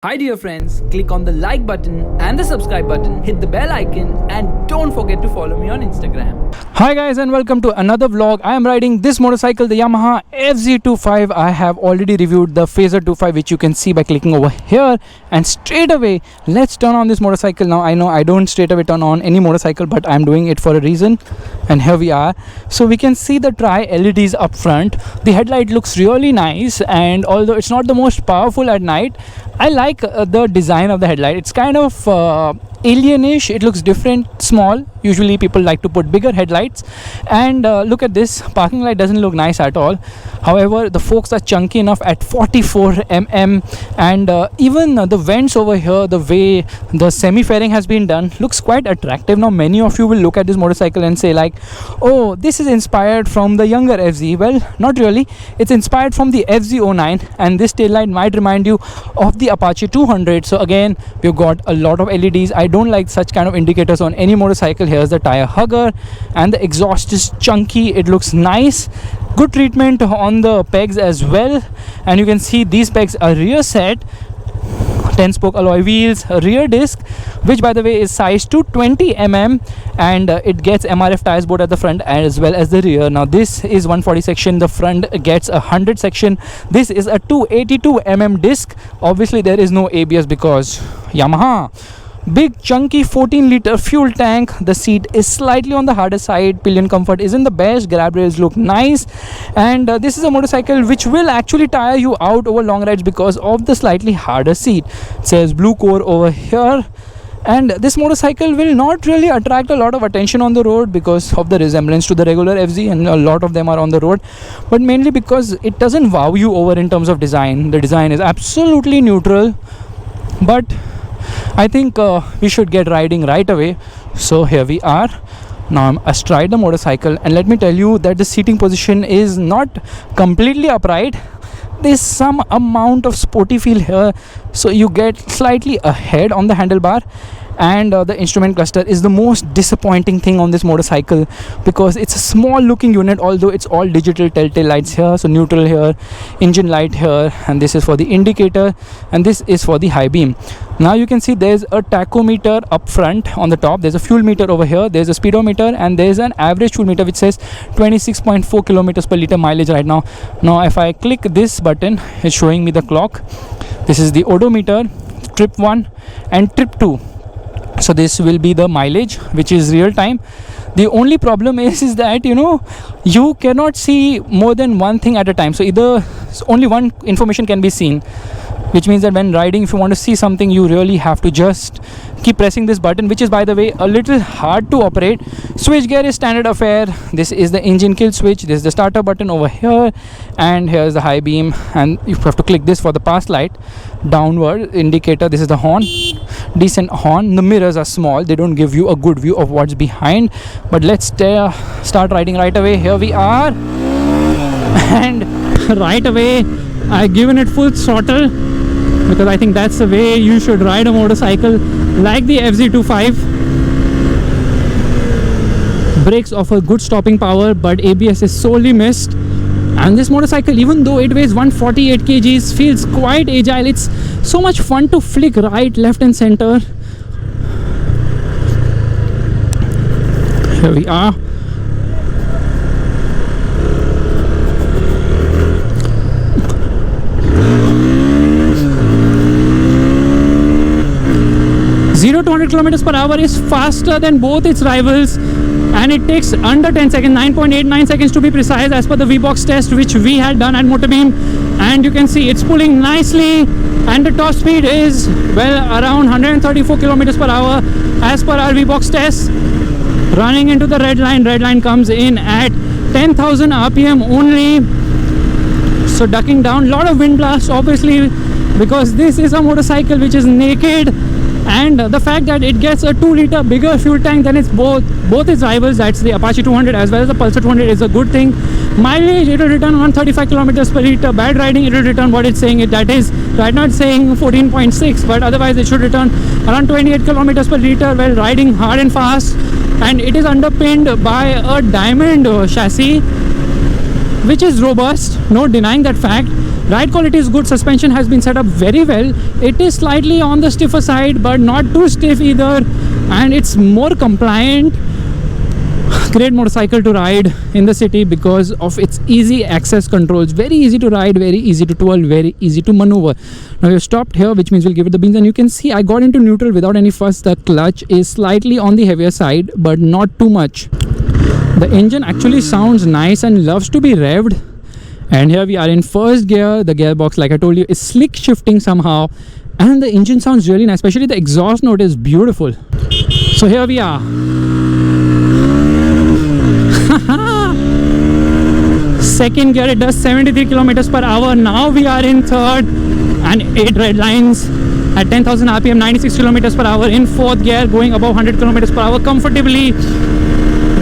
Hi dear friends, click on the like button and the subscribe button, hit the bell icon and don't forget to follow me on Instagram. Hi guys and welcome to another vlog. I am riding this motorcycle, the Yamaha FZ25. I have already reviewed the Faisal 25 which you can see by clicking over here, and straight away let's turn on this motorcycle. Now I know I don't straight away turn on any motorcycle, but I'm doing it for a reason, and here we are. So we can see the tri-LEDs up front. The headlight looks really nice, and although it's not the most powerful at night, I like the design of the headlight. It's kind of alienish. It looks different, small. Usually people like to put bigger headlights, and look at this parking light, doesn't look nice at all. However, the forks are chunky enough at 44 mm, and even the vents over here, the way the semi-fairing has been done, looks quite attractive. Now many of you will look at this motorcycle and say like, oh, this is inspired from the younger FZ. Well, not really. It's inspired from the FZ09, and this taillight might remind you of the Apache 200. So again, we've got a lot of LEDs. I don't like such kind of indicators on any motorcycle. Here's the tire hugger, and the exhaust is chunky. It looks nice. Good treatment on the pegs as well, and you can see these pegs are rear set, 10-spoke alloy wheels, a rear disc, which by the way is sized to 20 mm, and it gets MRF tires both at the front as well as the rear. Now this is 140 section, the front gets a 100 section. This is a 282 mm disc. Obviously there is no ABS because Yamaha. Big chunky 14-liter fuel tank. The seat is slightly on the harder side. Pillion comfort isn't the best. Grab rails look nice, and this is a motorcycle which will actually tire you out over long rides because of the slightly harder seat. It says blue core over here, and this motorcycle will not really attract a lot of attention on the road because of the resemblance to the regular FZ, and a lot of them are on the road, but mainly because it doesn't wow you over in terms of design. The design is absolutely neutral, but I think we should get riding right away. So here we are. Now I'm astride the motorcycle, and let me tell you that the seating position is not completely upright. There's some amount of sporty feel here, so you get slightly ahead on the handlebar, and the instrument cluster is the most disappointing thing on this motorcycle because it's a small looking unit, although it's all digital telltale lights here. So neutral here, engine light here, and this is for the indicator, and this is for the high beam. Now you can see there's a tachometer up front on the top, there's a fuel meter over here, there's a speedometer, and there's an average fuel meter which says 26.4 kilometers per liter mileage right now. Now if I click this button, it's showing me the clock. This is the odometer, trip 1 and trip 2. So this will be the mileage, which is real time. The only problem is that you cannot see more than one thing at a time. So either only one information can be seen, which means that when riding, if you want to see something, you really have to just keep pressing this button, which is by the way a little hard to operate. Switch gear is standard affair. This is the engine kill switch. This is the starter button over here, and here's the high beam, and you have to click this for the pass light. Downward indicator. This is the horn, decent horn. The mirrors are small, they don't give you a good view of what's behind, but let's start riding right away. Here we are, and right away I've given it full throttle because I think that's the way you should ride a motorcycle like the FZ25. Brakes offer good stopping power, but ABS is sorely missed. And this motorcycle, even though it weighs 148 kgs, feels quite agile. It's so much fun to flick right, left and center. Here we are. Zero to 100 kilometers per hour is faster than both its rivals, and it takes under 10 seconds, 9.89 seconds to be precise, as per the VBox test which we had done at Motorbeam. And you can see it's pulling nicely, and the top speed is well around 134 kilometers per hour as per our VBox test. Running into the red line comes in at 10,000 RPM only. So ducking down, lot of wind blast obviously because this is a motorcycle which is naked, and the fact that it gets a 2-liter bigger fuel tank than its both its rivals, that's the Apache 200 as well as the Pulsar 200, is a good thing. Mileage, it will return 135 kilometers per liter. Bad riding, it will return what it's saying. That is right now it's saying 14.6, but otherwise it should return around 28 kilometers per liter while riding hard and fast. And it is underpinned by a diamond chassis, which is robust, no denying that fact. Ride quality is good. Suspension has been set up very well. It is slightly on the stiffer side, but not too stiff either, and it's more compliant. Great motorcycle to ride in the city because of its easy access controls. Very easy to ride, very easy to twirl, very easy to maneuver. Now we've stopped here, which means we'll give it the beans, and you can see I got into neutral without any fuss. The clutch is slightly on the heavier side, but not too much. The engine actually sounds nice and loves to be revved. And here we are in first gear. The gearbox, like I told you, is slick shifting somehow, and the engine sounds really nice, especially the exhaust note is beautiful. So here we are. Second gear, it does 73 kilometers per hour. Now we are in third, and 8 red lines at 10,000 rpm, 96 kilometers per hour. In fourth gear, going above 100 kilometers per hour comfortably.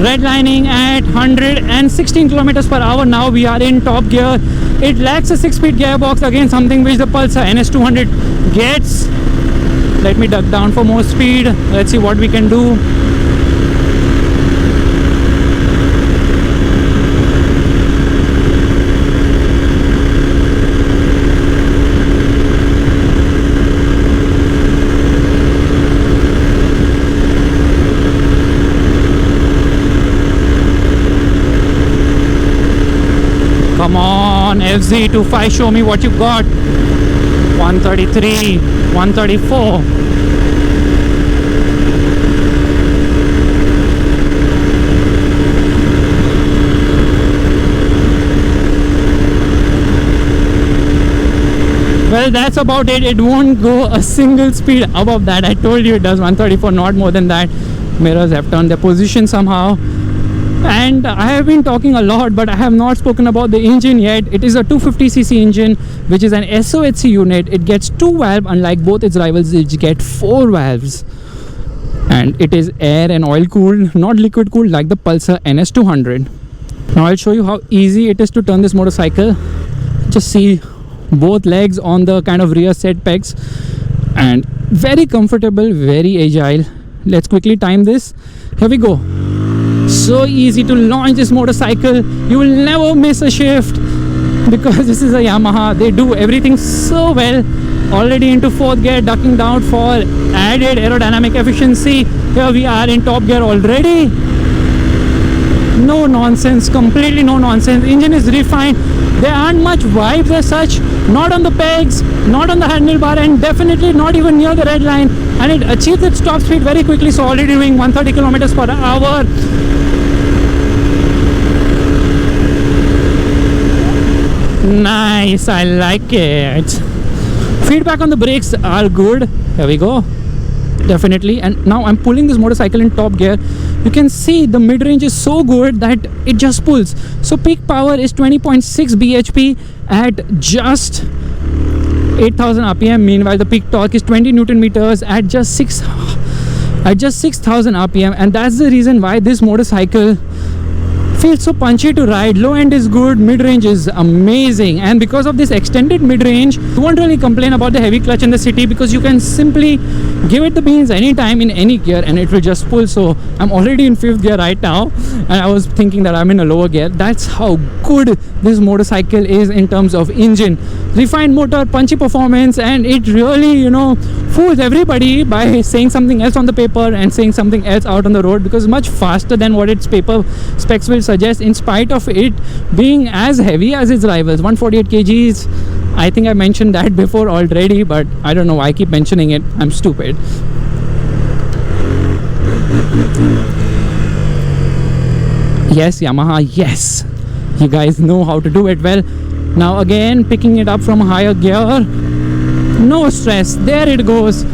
Redlining at 116 kilometers per hour. Now we are in top gear. It lacks a 6-speed gearbox, again something which the Pulsar NS200 gets. Let me duck down for more speed. Let's see what we can do. Come on, FZ25, show me what you got. 133, 134. Well, that's about it. It won't go a single speed above that. I told you it does 134, not more than that. Mirrors have turned their position somehow. And I have been talking a lot, but I have not spoken about the engine yet. It is a 250cc engine, which is an SOHC unit. It gets 2 valves, unlike both its rivals, which get 4 valves. And it is air and oil cooled, not liquid cooled like the Pulsar NS200. Now I'll show you how easy it is to turn this motorcycle. Just see both legs on the kind of rear set pegs, and very comfortable, very agile. Let's quickly time this. Here we go. So easy to launch this motorcycle. You will never miss a shift because this is a Yamaha. They do everything so well. Already into 4th gear, ducking down for added aerodynamic efficiency. Here we are in top gear already. No nonsense, completely no nonsense. Engine is refined. There aren't much vibes as such. Not on the pegs, not on the handlebar, and definitely not even near the red line. And it achieves its top speed very quickly. So already doing 130 kilometers per hour. Nice, I like it. Feedback on the brakes are good. Here we go. Definitely. And now I'm pulling this motorcycle in top gear. You can see the mid-range is so good that it just pulls. So peak power is 20.6 bhp at just 8,000 rpm. Meanwhile, the peak torque is 20 newton meters at just 6,000 rpm. And that's the reason why this motorcycle feels so punchy to ride. Low end is good, mid range is amazing, and because of this extended mid range, you won't really complain about the heavy clutch in the city because you can simply give it the beans anytime in any gear and it will just pull. So I'm already in 5th gear right now, and I was thinking that I'm in a lower gear. That's how good this motorcycle is in terms of engine. Refined motor, punchy performance, and it really, fools everybody by saying something else on the paper and saying something else out on the road, because much faster than what its paper specs will suggest, in spite of it being as heavy as its rivals. 148 kgs. I think I mentioned that before already, but I don't know why I keep mentioning it. I'm stupid. Yes, Yamaha, yes. You guys know how to do it well. Now again, picking it up from a higher gear. No stress. There it goes.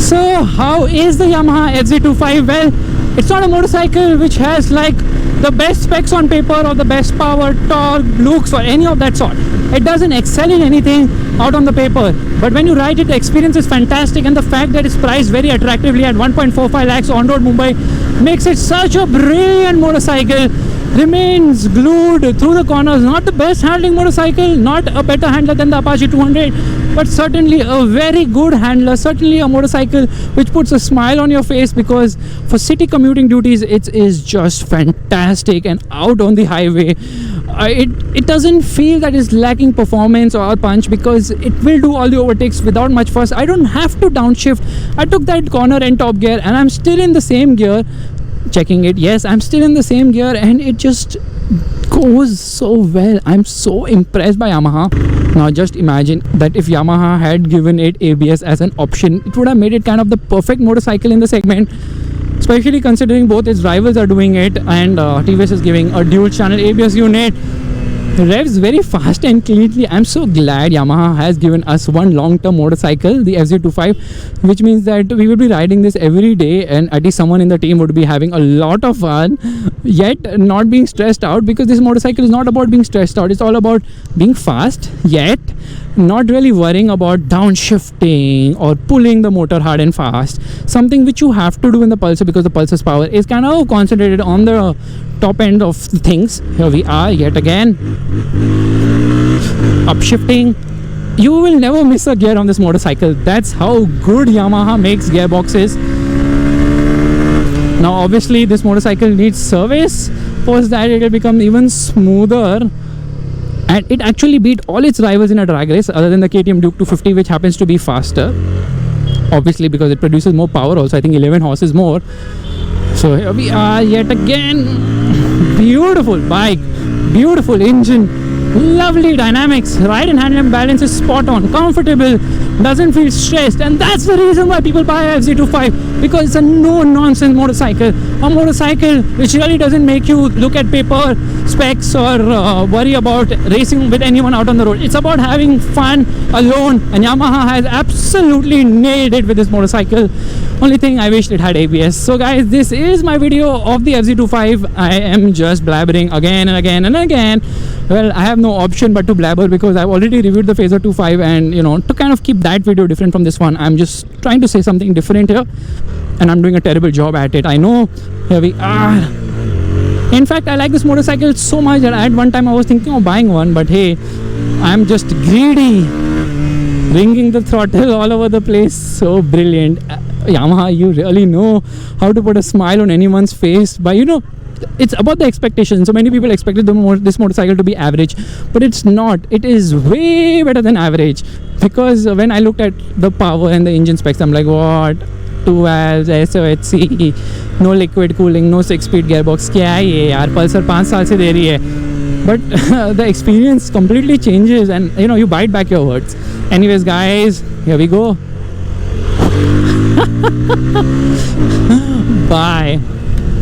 So how is the Yamaha FZ25? Well, it's not a motorcycle which has like the best specs on paper or the best power, torque, looks or any of that sort. It doesn't excel in anything out on the paper, but when you ride it, the experience is fantastic, and the fact that it's priced very attractively at 1.45 lakhs on road Mumbai makes it such a brilliant motorcycle. remains glued through the corners. Not the best handling motorcycle, not a better handler than the Apache 200, but certainly a very good handler, certainly a motorcycle which puts a smile on your face, because for city commuting duties it is just fantastic. And out on the highway, it doesn't feel that it's lacking performance or punch, because it will do all the overtakes without much fuss. I don't have to downshift. I took that corner in top gear and I'm still in the same gear. Checking it, yes, I'm still in the same gear, and it just goes so well. I'm so impressed by Yamaha. Now just imagine that if Yamaha had given it ABS as an option, it would have made it kind of the perfect motorcycle in the segment, especially considering both its rivals are doing it, and TVS is giving a dual channel ABS unit. Revs very fast and cleanly. I'm so glad Yamaha has given us one long-term motorcycle, the FZ25, which means that we will be riding this every day, and at least someone in the team would be having a lot of fun, yet not being stressed out, because this motorcycle is not about being stressed out. It's all about being fast, yet not really worrying about downshifting or pulling the motor hard and fast, something which you have to do in the Pulsar, because the Pulsar's power is kind of concentrated on the top end of things. Here we are yet again, upshifting. You will never miss a gear on this motorcycle. That's how good Yamaha makes gearboxes. Now obviously this motorcycle needs service. Post that it will become even smoother, and it actually beat all its rivals in a drag race other than the KTM Duke 250, which happens to be faster, obviously because it produces more power also. I think 11 horses more. So here we are yet again. Beautiful bike, beautiful engine, lovely dynamics, ride and handling balance is spot on, comfortable, doesn't feel stressed, and that's the reason why people buy a FZ25, because it's a no-nonsense motorcycle, a motorcycle which really doesn't make you look at paper specs or worry about racing with anyone out on the road. It's about having fun alone, and Yamaha has absolutely nailed it with this motorcycle. Only thing I wished it had ABS. So guys, this is my video of the FZ25. I am just blabbering again and again and again. Well, I have no option but to blabber, because I've already reviewed the Faisal 25, and you know, to kind of keep that video different from this one, I'm just trying to say something different here, and I'm doing a terrible job at it, I know. Here we are. In fact, I like this motorcycle so much that at one time I was thinking of buying one, but hey, I'm just greedy, ringing the throttle all over the place. So brilliant. Yamaha, you really know how to put a smile on anyone's face. But you know, it's about the expectation. So many people expected this motorcycle to be average, but it's not. It is way better than average, because when I looked at the power and the engine specs, I'm like, what? 2 valves, SOHC, no liquid cooling, no 6-speed gearbox. क्या है ये यार? Pulsar 5 साल से दे रही है. But the experience completely changes, and you know, you bite back your words. Anyways guys, here we go. Bye.